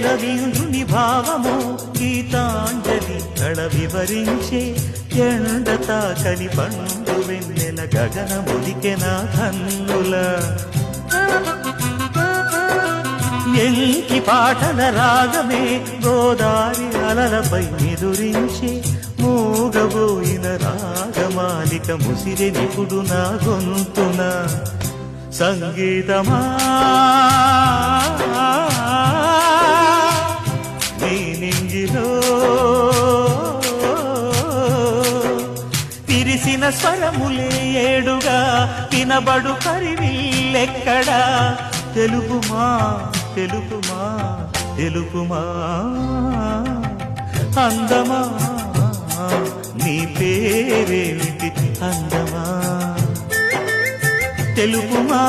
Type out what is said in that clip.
రవీంద్రుని భావము గీతాంజలి కళ వివరించే ఎండ తాకని పండు వెన్నెల గగనముదికెన కన్నుల ఎంకి పాటల రాగమే గోదారి అలలపై ఎదురించే మూగబోయిన రాగమాలిక ముసిరె నిపుడు నా గొంతున సంగీతమా నీ నింగిలో తిరిసిన స్వరములే ఏడుగా వినబడు కరివిల్లెక్కడా తెలుపుమా తెలుపుమా తెలుపుమా అందమా నీ పేరేమిటి అందమా తెలుపుమా